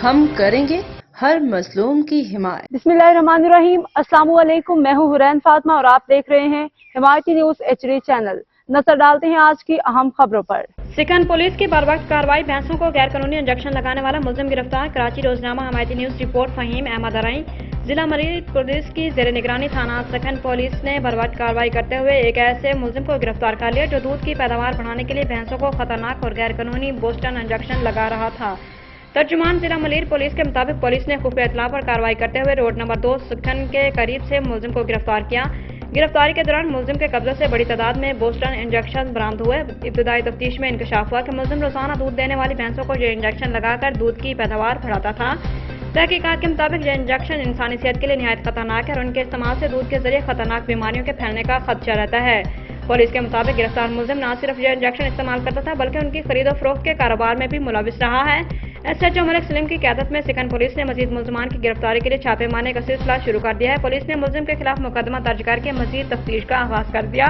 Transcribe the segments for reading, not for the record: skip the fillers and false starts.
ہم کریں گے ہر مظلوم کی حمایت۔ بسم اللہ الرحمن الرحیم۔ السلام علیکم، میں ہوں حرین فاطمہ اور آپ دیکھ رہے ہیں حمایتی نیوز HD چینل۔ نظر ڈالتے ہیں آج کی اہم خبروں پر۔ سکھن پولیس کی بر وقت کارروائی، بھینسوں کو غیر قانونی انجیکشن لگانے والا ملزم گرفتار۔ کراچی روزنامہ حمایتی نیوز رپورٹ فہیم احمد ارائیں۔ ضلع ملیر پولیس کی زیر نگرانی تھانہ سکھن پولیس نے بر وقت کارروائی کرتے ہوئے ایک ایسے ملزم کو گرفتار کر لیا جو دودھ کی پیداوار بڑھانے کے لیے بھینسوں کو خطرناک اور غیر قانونی بوسٹن انجیکشن لگا رہا تھا۔ ترجمان ضلع ملیر پولیس کے مطابق پولیس نے خفیہ اطلاع پر کارروائی کرتے ہوئے روڈ نمبر 2 سکھن کے قریب سے ملزم کو گرفتار کیا۔ گرفتاری کے دوران ملزم کے قبضے سے بڑی تعداد میں بوسٹن انجیکشن برآمد ہوئے۔ ابتدائی تفتیش میں انکشاف ہوا کہ ملزم روزانہ دودھ دینے والی بھینسوں کو یہ انجیکشن لگا کر دودھ کی پیداوار بڑھاتا تھا۔ تحقیقات کے مطابق یہ انجیکشن انسانی صحت کے لیے نہایت خطرناک ہے اور ان کے استعمال سے دودھ کے ذریعے خطرناک بیماریوں کے پھیلنے کا خدشہ رہتا ہے۔ پولیس کے مطابق گرفتار ملزم نہ صرف یہ انجیکشن استعمال کرتا تھا بلکہ ان کی خرید و فروخت کے کاروبار میں بھی ملوث رہا ہے۔ SHO ملک سلیم کی قیادت میں سکھن پولیس نے مزید ملزمان کی گرفتاری کے لیے چھاپے مارنے کا سلسلہ شروع کر دیا ہے۔ پولیس نے ملزم کے خلاف مقدمہ درج کر کے مزید تفتیش کا آغاز کر دیا۔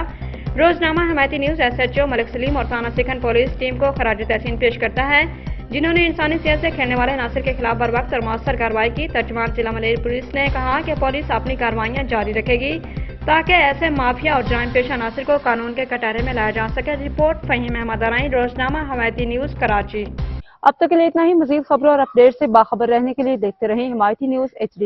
روزنامہ حمایتی نیوز SHO ملک سلیم اور تھانہ سکھن پولیس ٹیم کو خراج تحسین پیش کرتا ہے جنہوں نے انسانی صحت سے کھیلنے والے عناصر کے خلاف بر وقت اور مؤثر کارروائی کی۔ ترجمان ضلع ملیر پولیس نے کہا کہ پولیس اپنی کارروائیاں جاری رکھے گی تاکہ ایسے مافیا اور جرائم پیشہ عناصر کو قانون کے کٹہرے میں لایا جا سکے۔ رپورٹ فہیم احمد ارائیں، روزنامہ حمایتی نیوز، کراچی۔ اب تک کے لیے اتنا ہی۔ مزید خبروں اور اپڈیٹ سے باخبر رہنے کے لیے دیکھتے رہیں حمایتی نیوز HD۔